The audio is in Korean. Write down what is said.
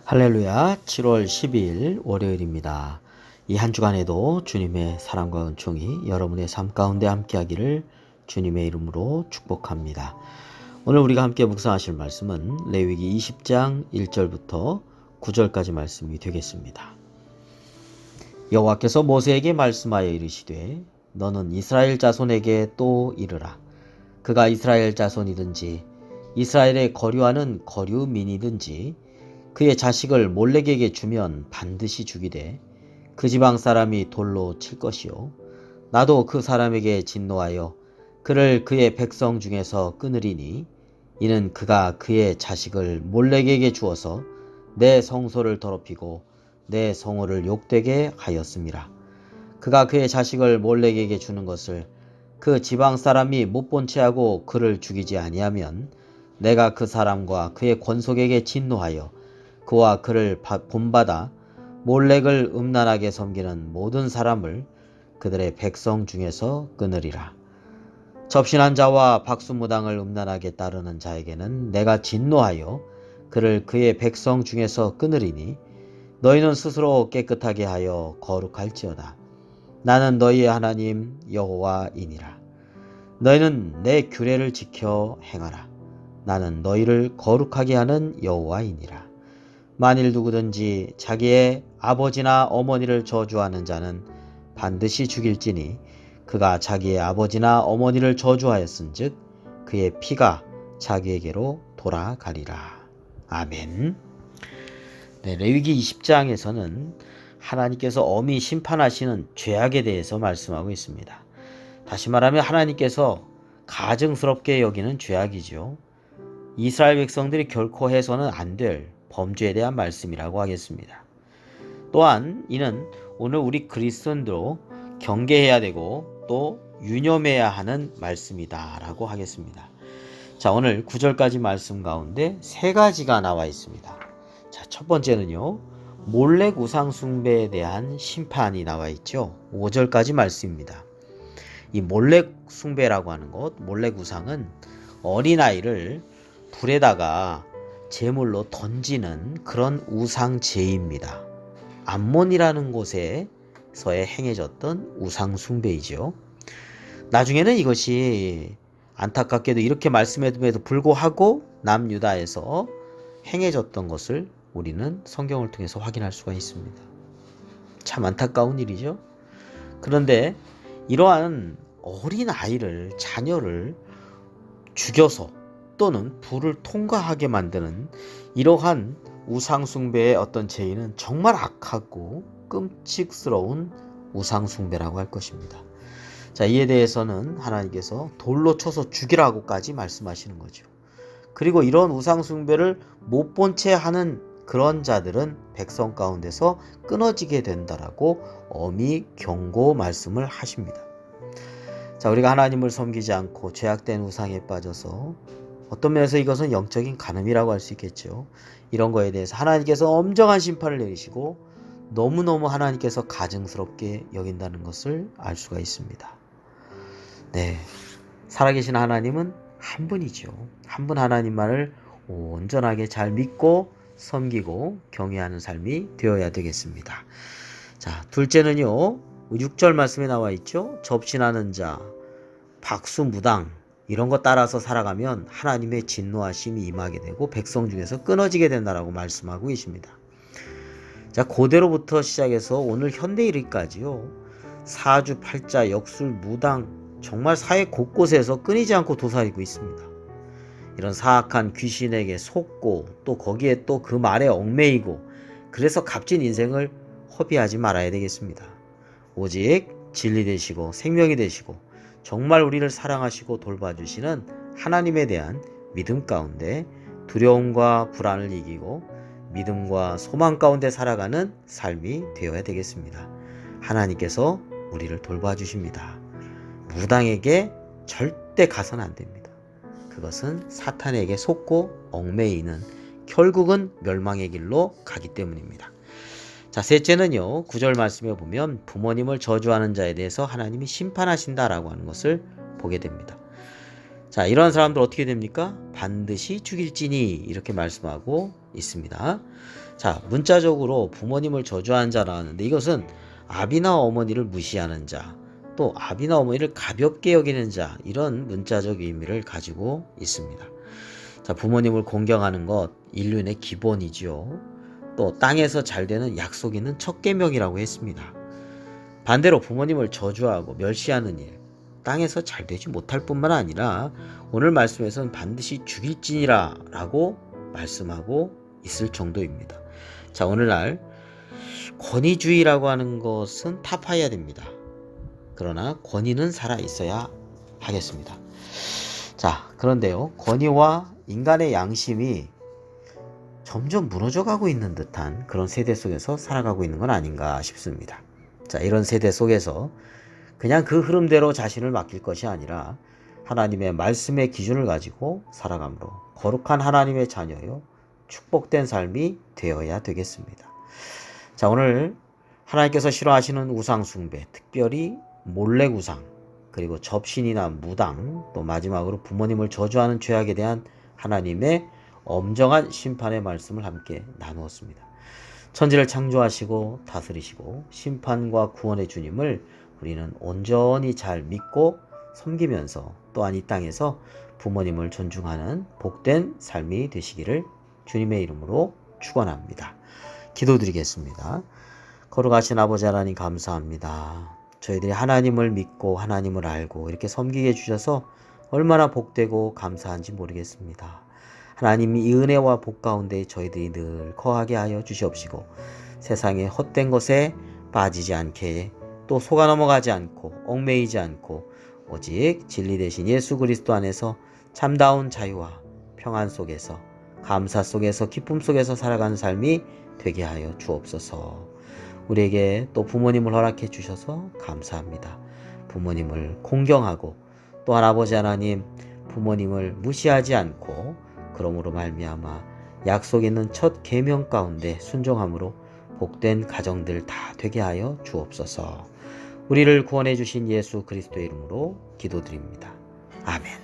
할렐루야. 7월 12일 월요일입니다. 이 한 주간에도 주님의 사랑과 은총이 여러분의 삶 가운데 함께하기를 주님의 이름으로 축복합니다. 오늘 우리가 함께 묵상하실 말씀은 레위기 20장 1절부터 9절까지 말씀이 되겠습니다. 여호와께서 모세에게 말씀하여 이르시되 너는 이스라엘 자손에게 또 이르라. 그가 이스라엘 자손이든지 이스라엘의 거류하는 거류민이든지 그의 자식을 몰렉에게 주면 반드시 죽이되 그 지방 사람이 돌로 칠 것이요 나도 그 사람에게 진노하여 그를 그의 백성 중에서 끊으리니 이는 그가 그의 자식을 몰렉에게 주어서 내 성소를 더럽히고 내 성호를 욕되게 하였음이라. 그가 그의 자식을 몰렉에게 주는 것을 그 지방 사람이 못 본 채하고 그를 죽이지 아니하면 내가 그 사람과 그의 권속에게 진노하여 그와 그를 본받아 몰렉을 음란하게 섬기는 모든 사람을 그들의 백성 중에서 끊으리라. 접신한 자와 박수무당을 음란하게 따르는 자에게는 내가 진노하여 그를 그의 백성 중에서 끊으리니 너희는 스스로 깨끗하게 하여 거룩할지어다. 나는 너희의 하나님 여호와이니라. 너희는 내 규례를 지켜 행하라. 나는 너희를 거룩하게 하는 여호와이니라. 만일 누구든지 자기의 아버지나 어머니를 저주하는 자는 반드시 죽일지니 그가 자기의 아버지나 어머니를 저주하였은즉 그의 피가 자기에게로 돌아가리라. 아멘. 네, 레위기 20장에서는 하나님께서 엄히 심판하시는 죄악에 대해서 말씀하고 있습니다. 다시 말하면 하나님께서 가증스럽게 여기는 죄악이죠. 이스라엘 백성들이 결코 해서는 안 될 범죄에 대한 말씀이라고 하겠습니다. 또한 이는 오늘 우리 그리스도인도 경계해야 되고 또 유념해야 하는 말씀이다 라고 하겠습니다. 자, 오늘 9절까지 말씀 가운데 세 가지가 나와 있습니다. 자, 첫 번째는요, 몰렉 우상 숭배에 대한 심판이 나와 있죠. 5절까지 말씀입니다. 이 몰렉 숭배라고 하는 것, 몰렉 우상은 어린아이를 불에다가 제물로 던지는 그런 우상제입니다. 암몬이라는 곳에서의 행해졌던 우상 숭배이죠. 나중에는 이것이 안타깝게도 이렇게 말씀해둠에도 불구하고 남유다에서 행해졌던 것을 우리는 성경을 통해서 확인할 수가 있습니다. 참 안타까운 일이죠. 그런데 이러한 어린 아이를, 자녀를 죽여서 또는 불을 통과하게 만드는 이러한 우상숭배의 어떤 죄는 정말 악하고 끔찍스러운 우상숭배라고 할 것입니다. 자, 이에 대해서는 하나님께서 돌로 쳐서 죽이라고까지 말씀하시는 거죠. 그리고 이런 우상숭배를 못 본 채 하는 그런 자들은 백성 가운데서 끊어지게 된다라고 엄히 경고 말씀을 하십니다. 자, 우리가 하나님을 섬기지 않고 죄악된 우상에 빠져서 어떤 면에서 이것은 영적인 간음이라고 할 수 있겠죠. 이런 거에 대해서 하나님께서 엄정한 심판을 내리시고 너무너무 하나님께서 가증스럽게 여긴다는 것을 알 수가 있습니다. 네, 살아계신 하나님은 한 분이죠. 한 분 하나님만을 온전하게 잘 믿고 섬기고 경외하는 삶이 되어야 되겠습니다. 자, 둘째는요, 6절 말씀에 나와 있죠. 접신하는 자, 박수무당 이런 거 따라서 살아가면 하나님의 진노하심이 임하게 되고 백성 중에서 끊어지게 된다라고 말씀하고 계십니다. 자, 고대로부터 시작해서 오늘 현대 이르기까지요, 사주팔자, 역술, 무당 정말 사회 곳곳에서 끊이지 않고 도사리고 있습니다. 이런 사악한 귀신에게 속고 또 거기에 또 그 말에 얽매이고 그래서 값진 인생을 허비하지 말아야 되겠습니다. 오직 진리 되시고 생명이 되시고 정말 우리를 사랑하시고 돌봐주시는 하나님에 대한 믿음 가운데 두려움과 불안을 이기고 믿음과 소망 가운데 살아가는 삶이 되어야 되겠습니다. 하나님께서 우리를 돌봐주십니다. 무당에게 절대 가서는 안 됩니다. 그것은 사탄에게 속고 얽매이는 결국은 멸망의 길로 가기 때문입니다. 자, 셋째는요, 9절 말씀에 보면 부모님을 저주하는 자에 대해서 하나님이 심판하신다라고 하는 것을 보게 됩니다. 자, 이런 사람들 어떻게 됩니까? 반드시 죽일지니 이렇게 말씀하고 있습니다. 자, 문자적으로 부모님을 저주하는 자라 하는데 이것은 아비나 어머니를 무시하는 자, 또 아비나 어머니를 가볍게 여기는 자, 이런 문자적 의미를 가지고 있습니다. 자, 부모님을 공경하는 것 인륜의 기본이지요. 또 땅에서 잘 되는 약속 있는 첫 계명이라고 했습니다. 반대로 부모님을 저주하고 멸시하는 일, 땅에서 잘 되지 못할 뿐만 아니라 오늘 말씀에서는 반드시 죽일지니라 라고 말씀하고 있을 정도입니다. 자, 오늘날 권위주의라고 하는 것은 타파해야 됩니다. 그러나 권위는 살아 있어야 하겠습니다. 자, 그런데요, 권위와 인간의 양심이 점점 무너져 가고 있는 듯한 그런 세대 속에서 살아가고 있는 건 아닌가 싶습니다. 자, 이런 세대 속에서 그냥 그 흐름대로 자신을 맡길 것이 아니라 하나님의 말씀의 기준을 가지고 살아감으로 거룩한 하나님의 자녀요 축복된 삶이 되어야 되겠습니다. 자, 오늘 하나님께서 싫어하시는 우상 숭배, 특별히 몰래 우상, 그리고 접신이나 무당, 또 마지막으로 부모님을 저주하는 죄악에 대한 하나님의 엄정한 심판의 말씀을 함께 나누었습니다. 천지를 창조하시고 다스리시고 심판과 구원의 주님을 우리는 온전히 잘 믿고 섬기면서 또한 이 땅에서 부모님을 존중하는 복된 삶이 되시기를 주님의 이름으로 축원합니다. 기도드리겠습니다. 거룩하신 아버지 하나님 감사합니다. 저희들이 하나님을 믿고 하나님을 알고 이렇게 섬기게 해주셔서 얼마나 복되고 감사한지 모르겠습니다. 하나님이 이 은혜와 복 가운데 저희들이 늘 거하게 하여 주시옵시고 세상의 헛된 것에 빠지지 않게 또 속아 넘어가지 않고 얽매이지 않고 오직 진리 되신 예수 그리스도 안에서 참다운 자유와 평안 속에서 감사 속에서 기쁨 속에서 살아가는 삶이 되게 하여 주옵소서. 우리에게 또 부모님을 허락해 주셔서 감사합니다. 부모님을 공경하고 또한 아버지 하나님 부모님을 무시하지 않고 그러므로 말미암아 약속 있는 첫 계명 가운데 순종함으로 복된 가정들 다 되게 하여 주옵소서. 우리를 구원해 주신 예수 그리스도의 이름으로 기도드립니다. 아멘.